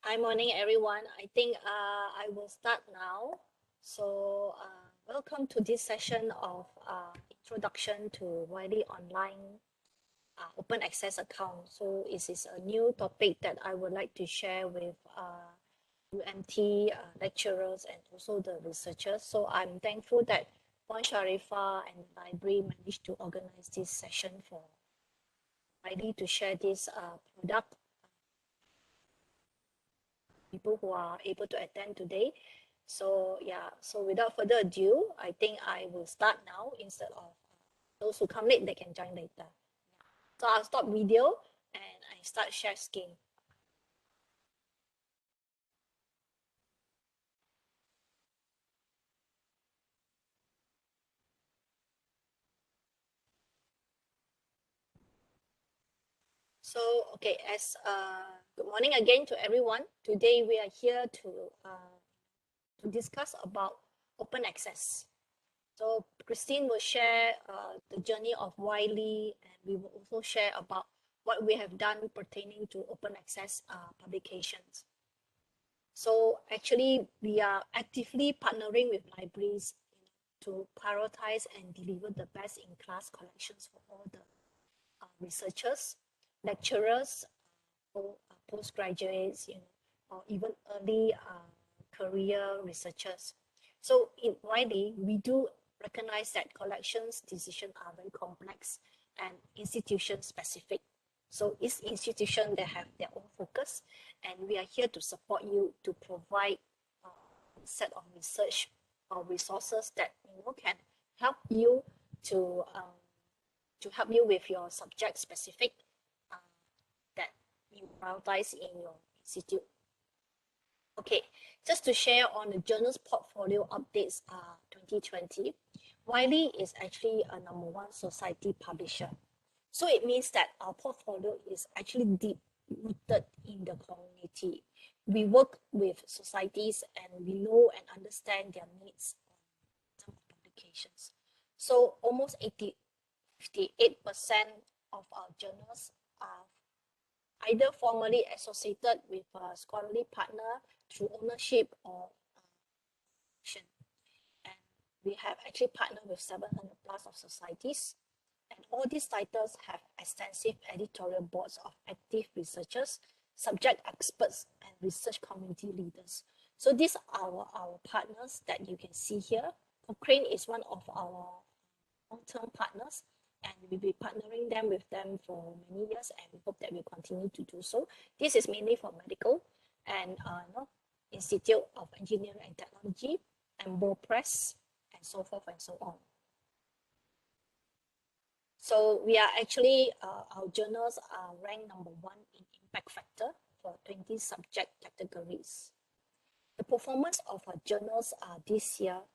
Hi, morning, everyone. I think I will start now. So, welcome to this session of Introduction to Wiley Online Open Access Account. So, this is a new topic that I would like to share with UMT lecturers and also the researchers. So, I'm thankful that Puan Sharifa and the library managed to organize this session for Wiley to share this product people who are able to attend today. So yeah, so without further ado, I think I will start now instead of those who come late, they can join later. So I'll stop video and I start share screen. So, okay, good morning again to everyone. Today we are here to discuss about open access. So Christine will share the journey of Wiley, and we will also share about what we have done pertaining to open access publications. So actually, we are actively partnering with libraries to prioritize and deliver the best-in-class collections for all the researchers, lecturers, or postgraduates, or even early career researchers. So in Wiley, we do recognize that collections decisions are very complex and institution specific. So each institution, they have their own focus, and we are here to support you to provide a set of research or resources that can help you to help you with your subject specific uh, that you prioritize in your institute. Okay, just to share on the journal's portfolio updates 2020, Wiley is actually a #1 society publisher. So it means that our portfolio is actually deep rooted in the community. We work with societies and we know and understand their needs in terms of publications. So almost 58% of our journals are either formally associated with a scholarly partner through ownership or action. And we have actually partnered with 700 plus of societies. And all these titles have extensive editorial boards of active researchers, subject experts, and research community leaders. So these are our partners that you can see here. Cochrane is one of our long-term partners, and we'll be partnering them with them for many years, and we hope that we continue to do so. This is mainly for medical and Institute of Engineering and Technology, and Press, and so forth and so on. So we are actually, our journals are ranked #1 in impact factor for 20 subject categories. The performance of our journals this year,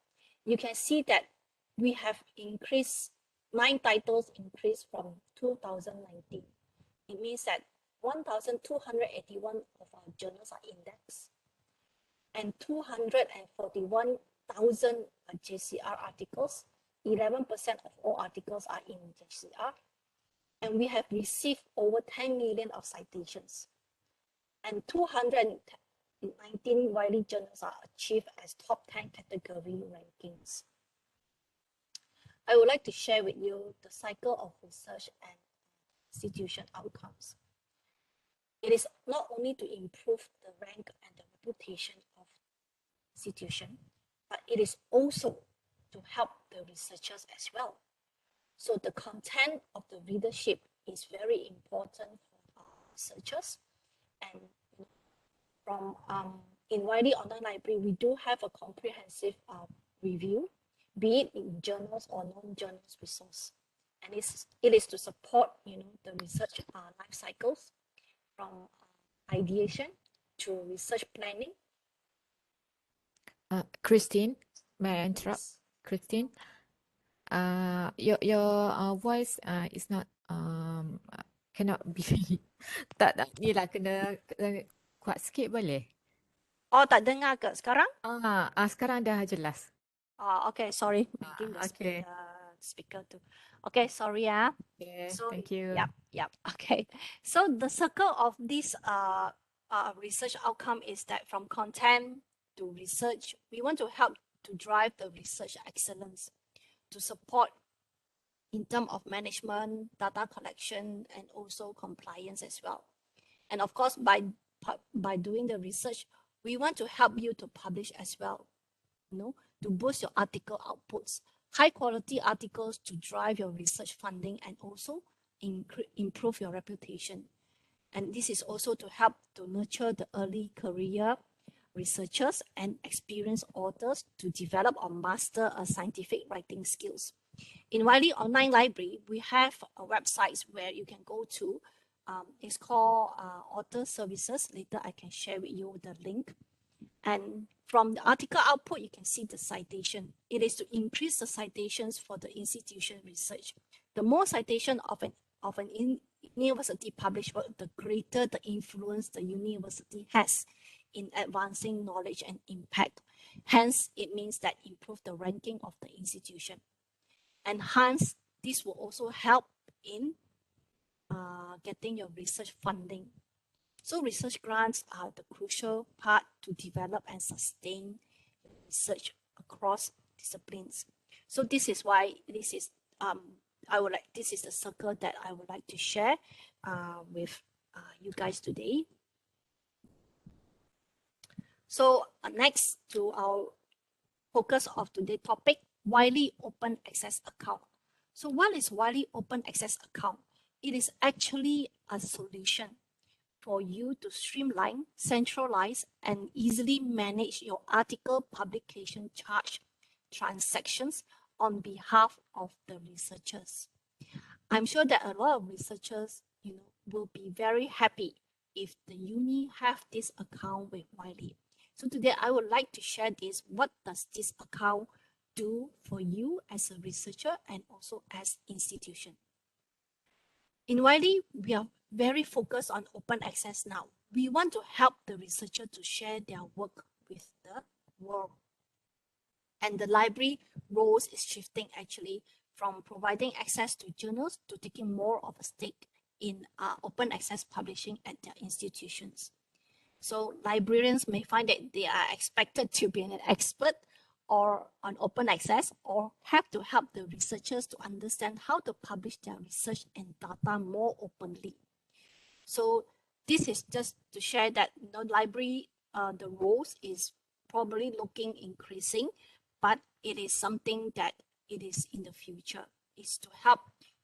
you can see that we have increased, 9 titles increased from 2019. It means that 1,281 of our journals are indexed, and 241,000 JCR articles, 11% of all articles are in JCR, and we have received over 10 million of citations, and 219 Wiley journals are achieved as top 10 category rankings. I would like to share with you the cycle of research and institution outcomes. It is not only to improve the rank and the reputation of institution, but it is also to help the researchers as well. So the content of the readership is very important for our researchers. And from in Wiley Online Library, we do have a comprehensive review, be it in journals or non-journals resource. And it is to support the research life cycles from ideation to research planning. Christine, may I interrupt? Yes. Christine, your voice is not cannot be tak ni lah kena kuat sikit boleh? Oh, tak dengar ke sekarang? Sekarang dah jelas. Okay, sorry, making the speaker too. Okay, sorry. Okay, So thank you. Yep. Okay. So the circle of this research outcome is that from content to research, we want to help to drive the research excellence, to support in terms of management, data collection, and also compliance as well. And of course, by doing the research, we want to help you to publish as well, to boost your article outputs, high quality articles to drive your research funding and also improve your reputation. And this is also to help to nurture the early career researchers and experienced authors to develop or master a scientific writing skills. In Wiley Online Library, we have a website where you can go to. It's called Author Services. Later, I can share with you the link. And from the article output, you can see the citation. It is to increase the citations for the institution research. The more citation of an university published work, the greater the influence the university has in advancing knowledge and impact. Hence, it means that improve the ranking of the institution. And hence, this will also help in getting your research funding. So research grants are the crucial part to develop and sustain research across disciplines. So this is why this is this is the circle that I would like to share with you guys today. So next to our focus of today's topic, Wiley Open Access Account. So what is Wiley Open Access Account? It is actually a solution for you to streamline, centralize, and easily manage your article publication charge transactions on behalf of the researchers. I'm sure that a lot of researchers, will be very happy if the uni have this account with Wiley. So today I would like to share this. What does this account do for you as a researcher and also as institution? In Wiley, we are very focused on open access now. We want to help the researcher to share their work with the world. And the library roles is shifting actually from providing access to journals to taking more of a stake in open access publishing at their institutions. So librarians may find that they are expected to be an expert or on open access, or have to help the researchers to understand how to publish their research and data more openly. So this is just to share that library, the roles is probably looking increasing, but it is something that it is in the future. Is to help,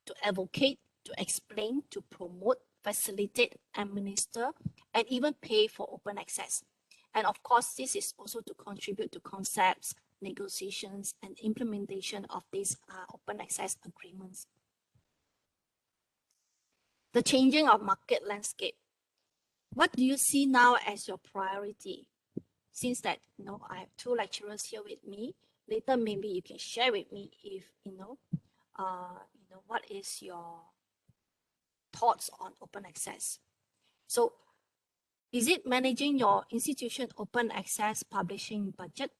to advocate, to explain, to promote, facilitate, administer, and even pay for open access. And of course, this is also to contribute to concepts, negotiations, and implementation of these open access agreements. The changing of market landscape. What do you see now as your priority? Since that, I have two lecturers here with me. Later, maybe you can share with me if, what is your thoughts on open access. So is it managing your institution open access publishing budget?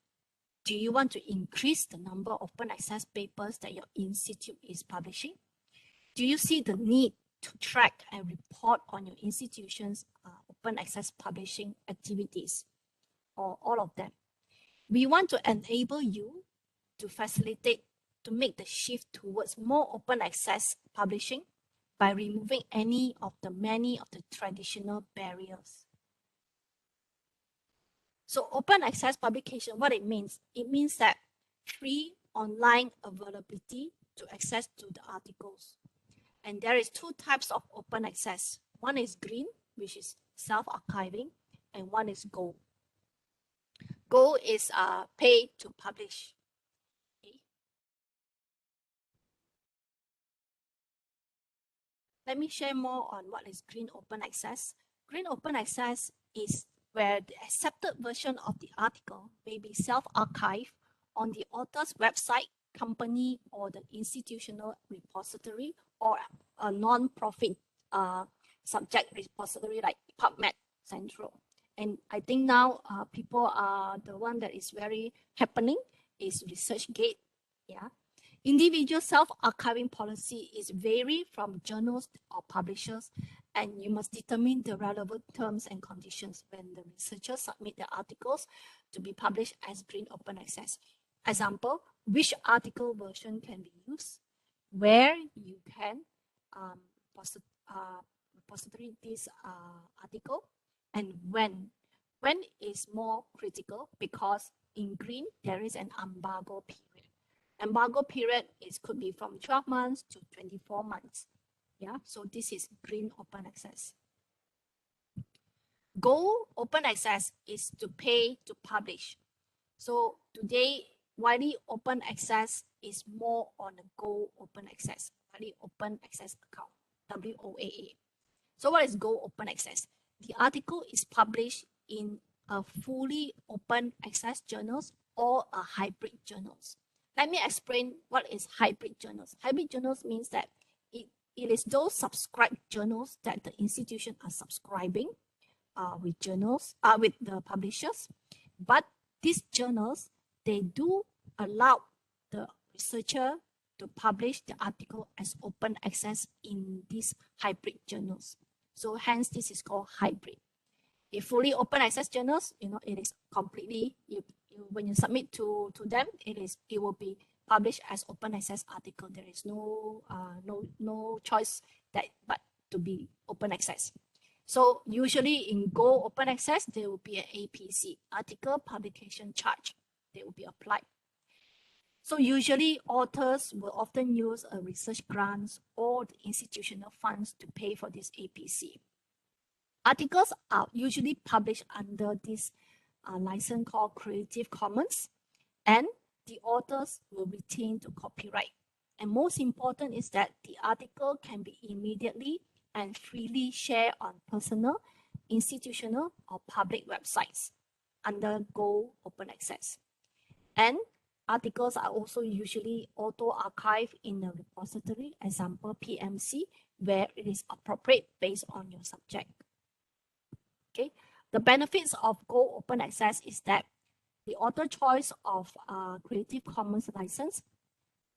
Do you want to increase the number of open access papers that your institute is publishing? Do you see the need to track and report on your institution's open access publishing activities, or all of them? We want to enable you to facilitate, to make the shift towards more open access publishing by removing many of the traditional barriers. So open access publication, what it means that free online availability to access to the articles. And there is two types of open access. One is green, which is self-archiving, and one is gold. Gold is pay to publish. Okay. Let me share more on what is green open access. Green open access is where the accepted version of the article may be self-archived on the author's website, company, or the institutional repository, or a non-profit subject repository like PubMed Central. And I think now people are the one that is very happening is ResearchGate. Yeah. Individual self-archiving policy is vary from journals or publishers and you must determine the relevant terms and conditions when the researchers submit their articles to be published as green open access. Example, which article version can be used, where you can repository this article, and when. When is more critical because in green there is an embargo period. Embargo period could be from 12 months to 24 months. Yeah, so this is green open access. Gold open access is to pay to publish. So today, Wiley open access is more on a Go open access, Wiley open access account, WOAA. So what is Go open access? The article is published in a fully open access journals or a hybrid journals. Let me explain what is hybrid journals. Hybrid journals means that it is those subscribed journals that the institution are subscribing with journals, with the publishers, but these journals, they do allow the researcher to publish the article as open access in these hybrid journals. So hence this is called hybrid. If fully open access journals, it is completely, when you submit to them, it will be published as open access article. There is no choice but to be open access. So usually in Go open access, there will be an APC, article publication charge. They will be applied. So usually authors will often use a research grants or the institutional funds to pay for this APC. Articles are usually published under this license called Creative Commons, and the authors will retain the copyright. And most important is that the article can be immediately and freely shared on personal, institutional, or public websites under Go Open Access. And articles are also usually auto-archived in a repository, example PMC, where it is appropriate based on your subject. Okay, the benefits of Go Open Access is that the author choice of Creative Commons license,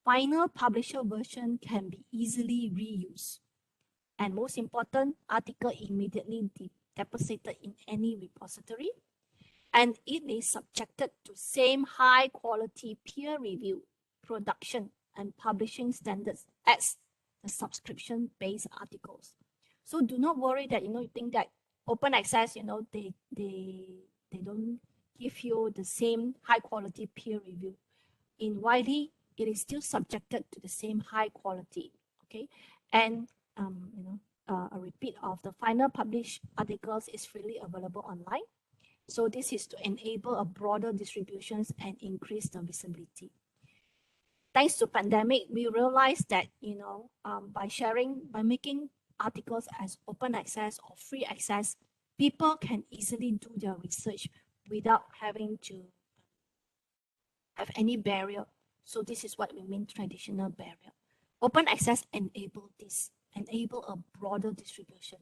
final publisher version can be easily reused. And most important, article immediately deposited in any repository, and it is subjected to same high quality peer review, production, and publishing standards as the subscription-based articles. So do not worry that you think that open access, they don't give you the same high quality peer review. In Wiley, it is still subjected to the same high quality. Okay, and a repeat of the final published articles is freely available online. So this is to enable a broader distributions and increase the visibility. Thanks to pandemic, we realized that by making articles as open access or free access, people can easily do their research without having to have any barrier. So this is what we mean traditional barrier. Open access enable a broader distribution,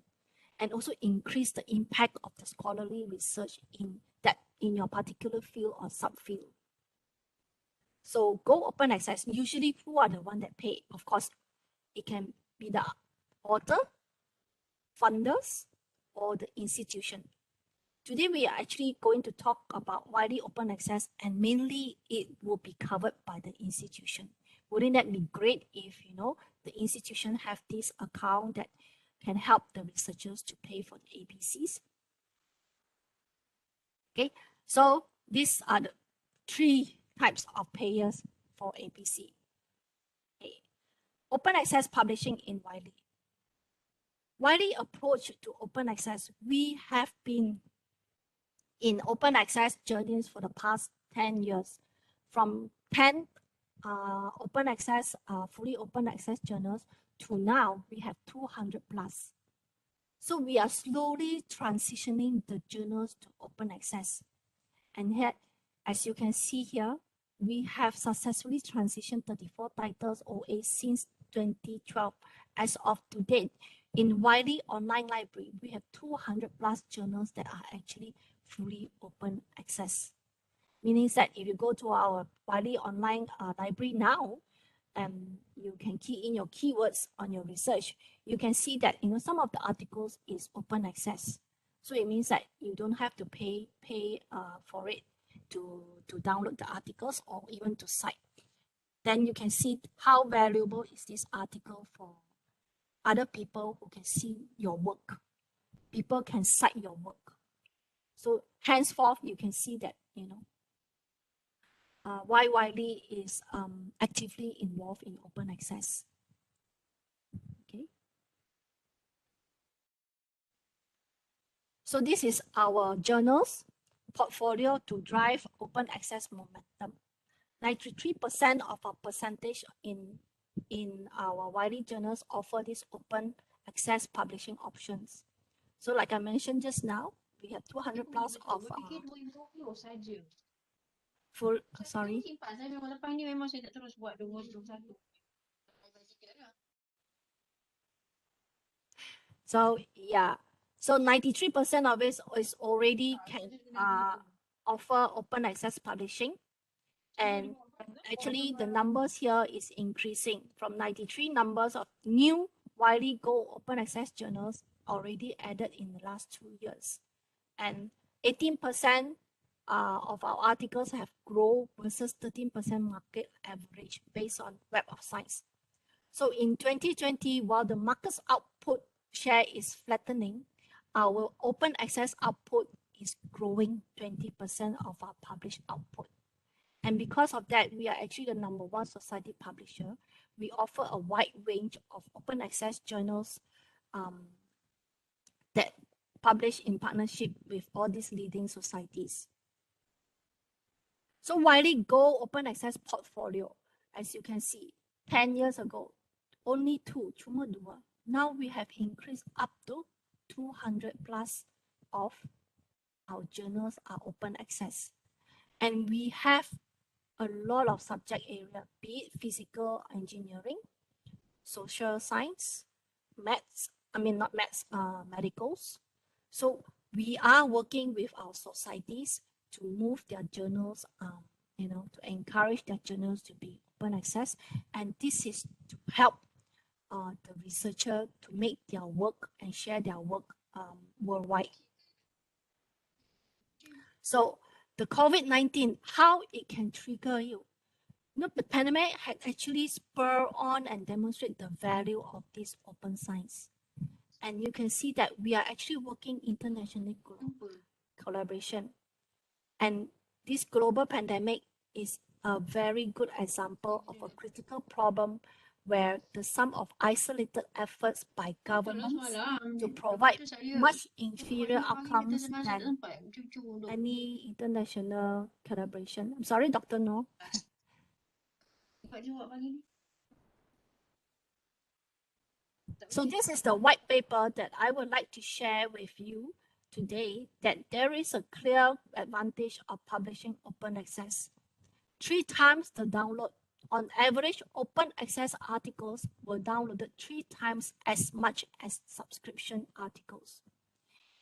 and also increase the impact of the scholarly research in your particular field or subfield. So Go open access, usually who are the one that pay? Of course, it can be the author, funders, or the institution. Today, we are actually going to talk about Wiley open access, and mainly it will be covered by the institution. Wouldn't that be great if, the institution have this account that can help the researchers to pay for the APCs? Okay, so these are the 3 types of payers for APC. Okay. Open access publishing in Wiley. Wiley approach to open access, we have been in open access journeys for the past 10 years. From 10 open access, fully open access journals to now we have 200 plus. So we are slowly transitioning the journals to open access. And here, as you can see here, we have successfully transitioned 34 titles OA since 2012. As of today, in Wiley Online Library, we have 200 plus journals that are actually fully open access. Meaning that if you go to our Wiley Online Library now, and you can key in your keywords on your research, you can see that some of the articles is open access. So it means that you don't have to pay for it to download the articles or even to cite. Then you can see how valuable is this article for other people who can see your work. People can cite your work. So henceforth, you can see that why Wiley is actively involved in open access. Okay. So this is our journals portfolio to drive open access momentum. 93% of our percentage in our Wiley journals offer this open access publishing options. So like I mentioned just now, we have 200 plus of full, sorry. So yeah, so 93% of it is already can offer open access publishing. And actually the numbers here is increasing from 93 numbers of new Wiley Go open access journals already added in the last 2 years. And 18% of our articles have grown versus 13% market average based on Web of Science. So in 2020, while the market's output share is flattening, our open access output is growing 20% of our published output. And because of that, we are actually the #1 society publisher. We offer a wide range of open access journals that publish in partnership with all these leading societies. So Wiley Go open access portfolio, as you can see, 10 years ago, only 2, cuma 2. Now we have increased up to 200 plus of our journals are open access. And we have a lot of subject area, be it physical engineering, social science, maths, not maths, medicals. So we are working with our societies to move their journals, to encourage their journals to be open access. And this is to help the researcher to make their work and share their work worldwide. So the COVID-19, how it can trigger you. The pandemic had actually spurred on and demonstrate the value of this open science. And you can see that we are actually working internationally collaboration. And this global pandemic is a very good example of a critical problem where the sum of isolated efforts by governments to provide much inferior outcomes than any international collaboration. I'm sorry, Dr. No. So this is the white paper that I would like to share with you today, that there is a clear advantage of publishing open access. 3 times the download. On average, open access articles were downloaded 3 times as much as subscription articles.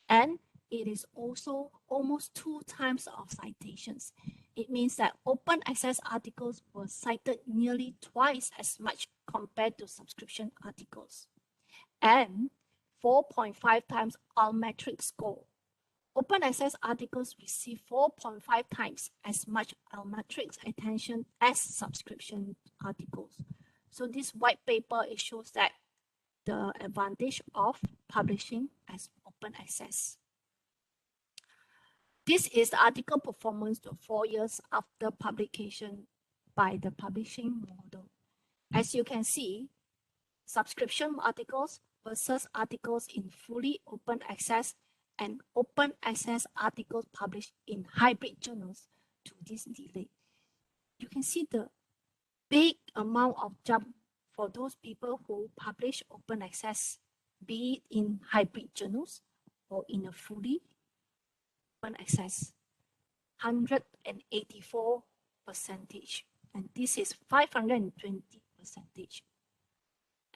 And it is also almost 2 times of citations. It means that open access articles were cited nearly twice as much compared to subscription articles. And 4.5 times Almetric score. Open access articles receive 4.5 times as much Almetric attention as subscription articles. So this white paper, it shows that the advantage of publishing as open access. This is the article performance to 4 years after publication by the publishing model. As you can see, subscription articles versus articles in fully open access and open access articles published in hybrid journals to this delay. You can see the big amount of jump for those people who publish open access, be it in hybrid journals or in a fully open access. 184%, and this is 520%.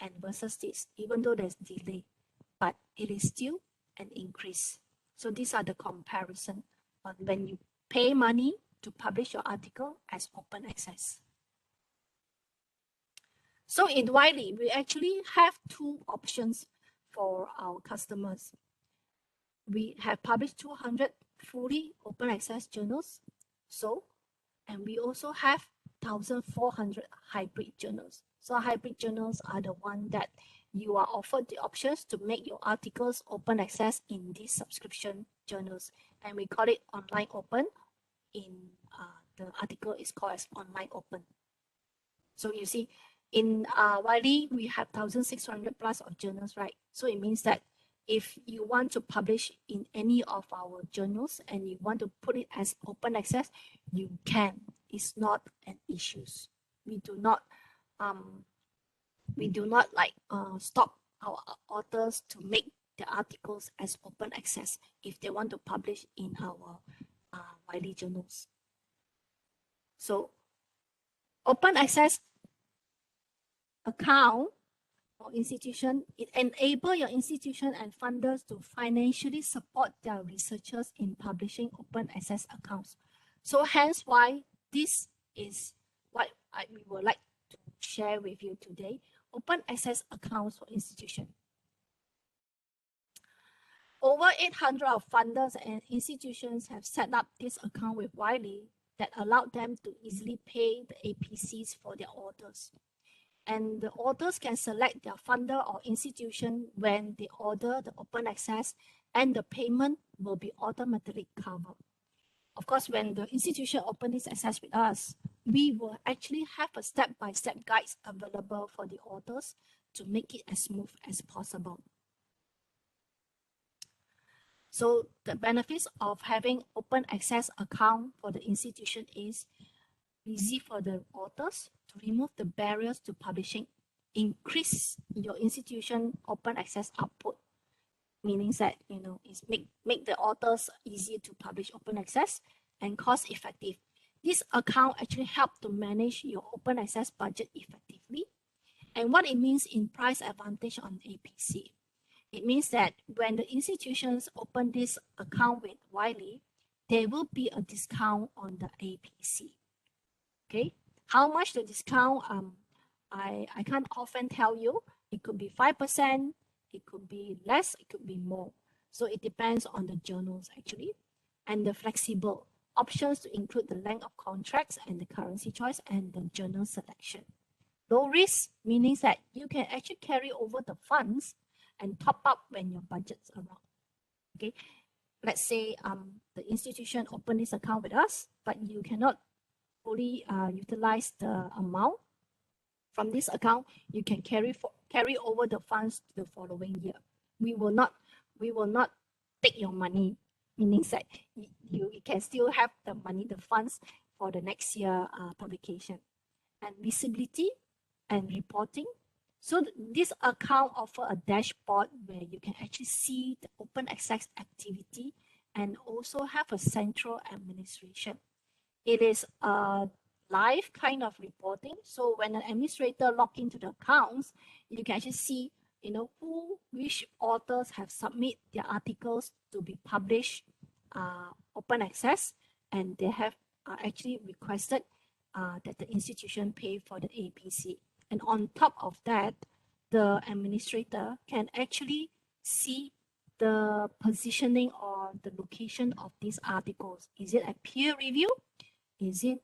And versus this, even though there's delay, but it is still an increase. So these are the comparison on when you pay money to publish your article as open access. So in Wiley, we actually have two options for our customers. We have published 200 fully open access journals. And we also have 1,400 hybrid journals. So hybrid journals are the one that you are offered the options to make your articles open access in these subscription journals. And we call it online open. The article is called as online open. So you see, in Wiley, we have 1,600 plus of journals, right? So it means that if you want to publish in any of our journals and you want to put it as open access, you can. It's not an issue. We do not like stop our authors to make the articles as open access if they want to publish in our Wiley journals. So open access account or institution, it enables your institution and funders to financially support their researchers in publishing open access accounts. So hence why this is what we would like to share with you today, open access accounts for institution. Over 800 of funders and institutions have set up this account with Wiley that allowed them to easily pay the APCs for their authors. And the authors can select their funder or institution when they order the open access, and the payment will be automatically covered. Of course, when the institution opens this access with us, we will actually have a step-by-step guides available for the authors to make it as smooth as possible. So the benefits of having open access account for the institution is easy for the authors to remove the barriers to publishing, increase your institution open access output, meaning that it's make the authors easier to publish open access and cost effective. This account actually help to manage your open access budget effectively. And what it means in price advantage on APC, it means that when the institutions open this account with Wiley, there will be a discount on the APC. Okay, how much the discount? I can't often tell you. It could be 5%, it could be less, it could be more. So it depends on the journals actually, and the flexible options to include the length of contracts and the currency choice and the journal selection. Low risk meaning that you can actually carry over the funds and top up when your budget's around. Okay, let's say the institution opened this account with us, but you cannot fully utilize the amount from this account. You can carry over the funds to the following year. We will not take your money, meaning that you can still have the money, the funds for the next year publication. And visibility and reporting. So this account offer a dashboard where you can actually see the open access activity and also have a central administration. It is a live kind of reporting. So when an administrator log into the accounts, you can actually see, which authors have submitted their articles to be published open access, and they have actually requested that the institution pay for the APC. And on top of that, the administrator can actually see the positioning or the location of these articles. Is it a peer review? Is it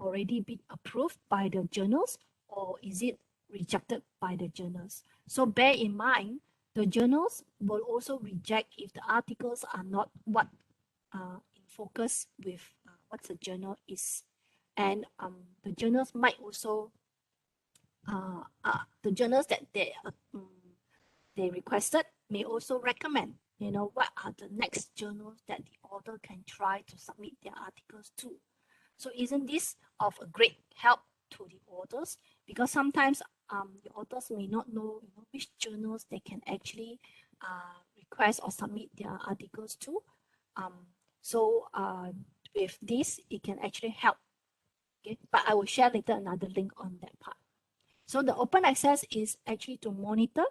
already been approved by the journals, or is it rejected by the journals? So bear in mind, the journals will also reject if the articles are not what in focus with what the journal is. And the journals might also, the journals that they requested may also recommend, what are the next journals that the author can try to submit their articles to. So isn't this of a great help to the authors? Because sometimes the authors may not know, which journals they can actually request or submit their articles to. So with this, it can actually help. Okay, but I will share later another link on that part. So the open access is actually to monitor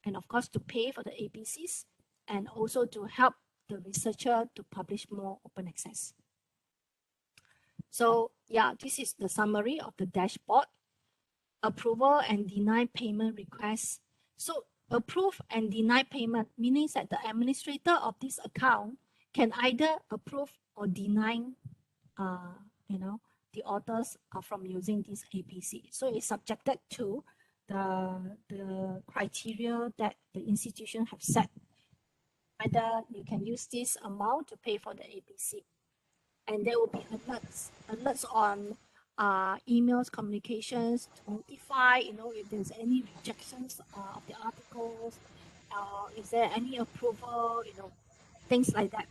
and of course to pay for the APCs, and also to help the researcher to publish more open access. So yeah, this is the summary of the dashboard. approval and deny payment requests. So approve and deny payment meaning that the administrator of this account can either approve or deny, uh, you know, the authors from using this APC. So it's subjected to the criteria that the institution have set, whether you can use this amount to pay for the APC. And there will be alerts on emails, communications to notify, if there's any rejections of the articles, is there any approval, things like that.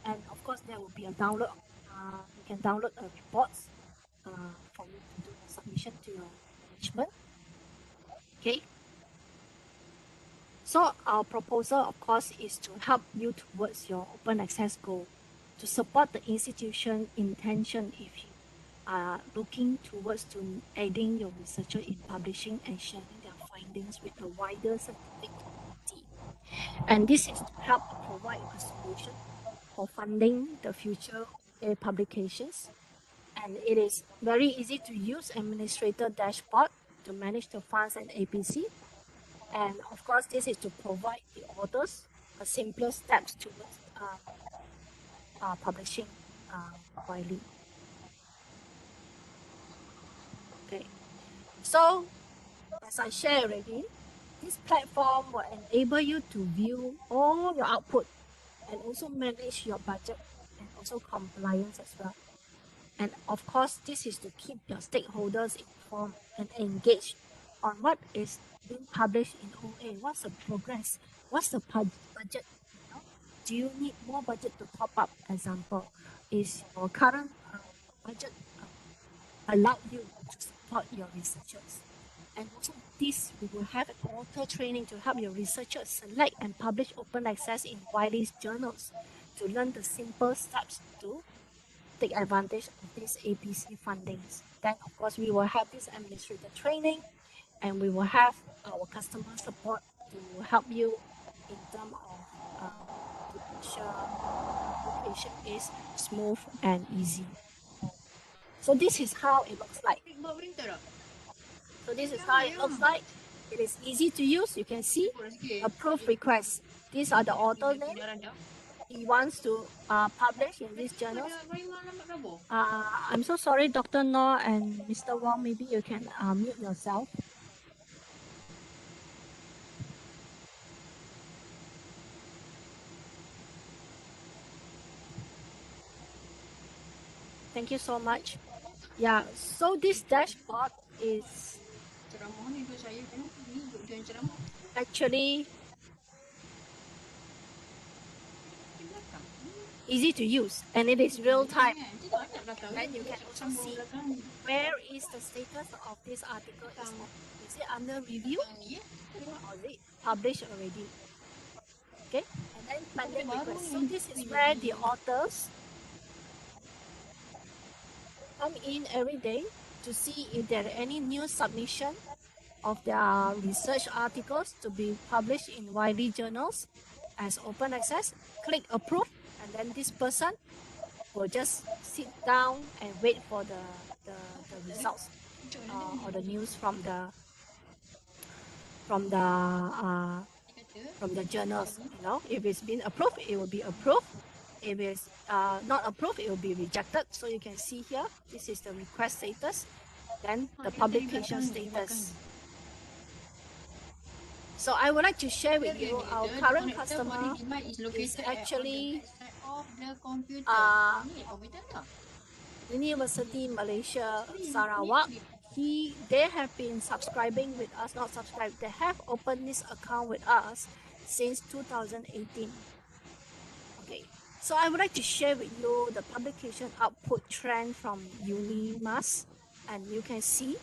And of course, there will be a download. You can download a reports for you to do the submission to your management. Okay. So our proposal, of course, is to help you towards your open access goal, to support the institution intention if you are looking towards to aiding your researcher in publishing and sharing their findings with a wider scientific community. And this is to help provide a solution for funding the future publications. And it is very easy to use administrator dashboard to manage the funds and APC. And of course, this is to provide the authors a simpler steps towards publishing Wiley. Okay, so as I shared already, this platform will enable you to view all your output and also manage your budget and also compliance as well. And of course, this is to keep your stakeholders informed and engaged on what is being published in OA. What's the progress? What's the budget? Do you need more budget to top up? Example, is your current budget allow you to support your researchers? And also this, we will have an author training to help your researchers select and publish open access in Wiley's journals to learn the simple steps to take advantage of these APC fundings. Then, of course, we will have this administrator training, and we will have our customer support to help you in terms of to ensure application is smooth and easy. So this is how it looks like. So this is how it looks like. It is easy to use. You can see approved requests. These are the author name. He wants to publish in these journals. I'm so sorry, Dr. Noor and Mr. Wong, maybe you can mute yourself. Thank you so much. Yeah, so this dashboard is actually easy to use, and it is real time. And you can also see where is the status of this article. Is it under review or is it published already? Okay, and then pending request. So this is where the authors come in every day to see if there are any new submission of their research articles to be published in Wiley journals as open access. Click approve, and then this person will just sit down and wait for the results or the news from the journals. If it's been approved, it will be approved. If it's not approved, it will be rejected. So you can see here, this is the request status, then the publication status. So I would like to share with you our current customer is actually University Malaysia Sarawak. They have been subscribing with us, not subscribed, they have opened this account with us since 2018. Okay, so I would like to share with you the publication output trend from UniMas, and you can see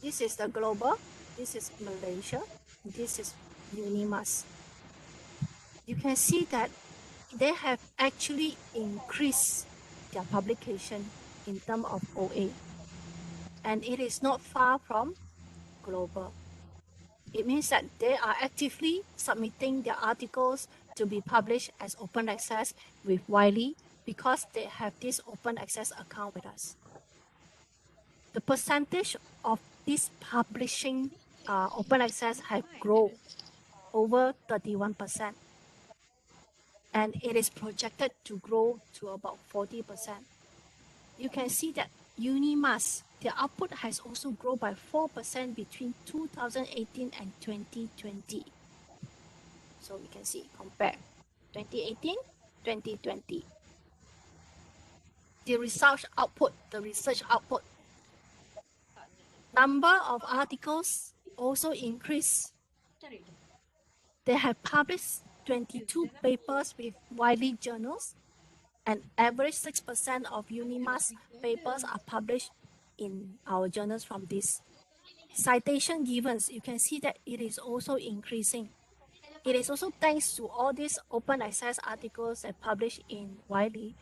this is the global, this is Malaysia, this is UniMas. You can see that they have actually increased their publication in terms of OA, and it is not far from global. It means that they are actively submitting their articles to be published as open access with Wiley because they have this open access account with us. The percentage of this publishing open access have grown over 31%, and it is projected to grow to about 40%. You can see that UniMass, their output has also grown by 4% between 2018 and 2020. So we can see, compare 2018, 2020. The research output, number of articles also increased. They have published 22 papers with Wiley journals, and average 6% of UniMass papers are published in our journals from this. Citation givens, you can see that it is also increasing. It is also thanks to all these open access articles that published in Wiley.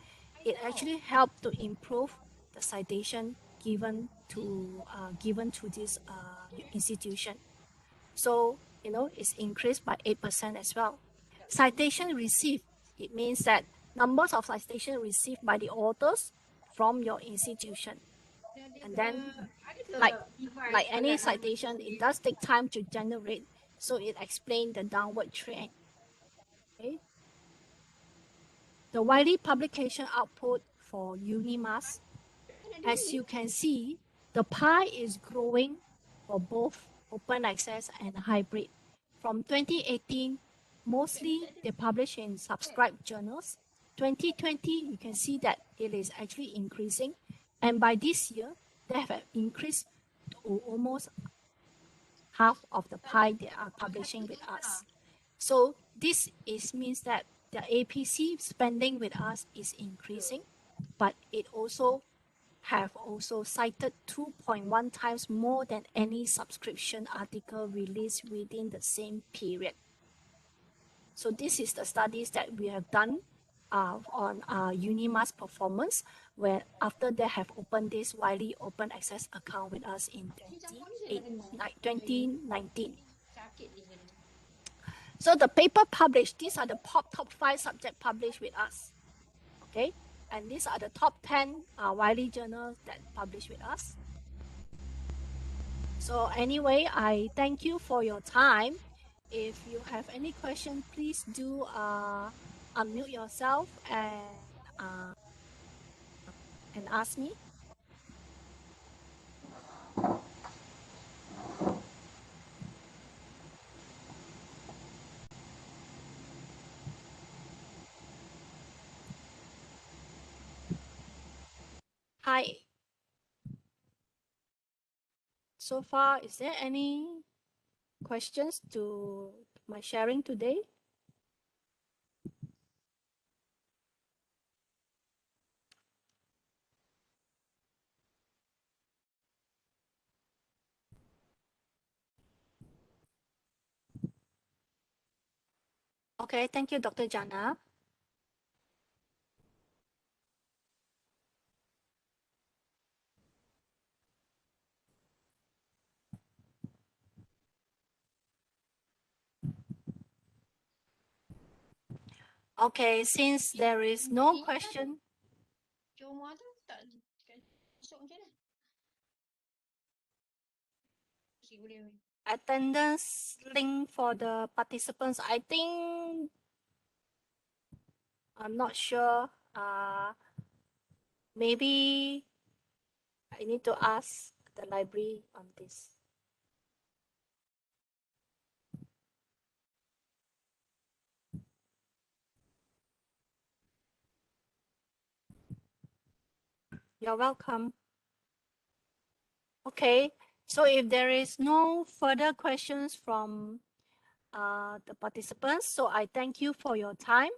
It actually helped to improve the citation given to this institution. So it's increased by 8% as well. Citation received, it means that numbers of citations received by the authors from your institution. And then like any citation, it does take time to generate, so it explains the downward trend. Okay. The Wiley publication output for UniMass, as you can see, the pie is growing for both open access and hybrid. From 2018, mostly they publish in subscribed journals. 2020, you can see that it is actually increasing. And by this year, they have increased to almost half of the pie they are publishing with us. So this means that the APC spending with us is increasing, but it also have also cited 2.1 times more than any subscription article released within the same period. So this is the studies that we have done on UniMass performance, where after they have opened this Wiley open access account with us in 2019. So the paper published, these are the top 5 subjects published with us. Okay, and these are the top 10 Wiley journals that publish with us. So anyway, I thank you for your time. If you have any question, please do unmute yourself and ask me. Hi. So far, is there any questions to my sharing today? Okay, thank you, Dr. Jana. Okay, since there is no question. Attendance link for the participants, I think, I'm not sure. Maybe I need to ask the library on this. You're welcome. Okay, so if there is no further questions from the participants, so I thank you for your time.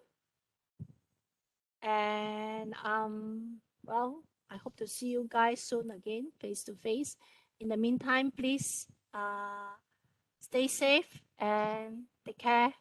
And well, I hope to see you guys soon again, face to face. In the meantime, please stay safe and take care.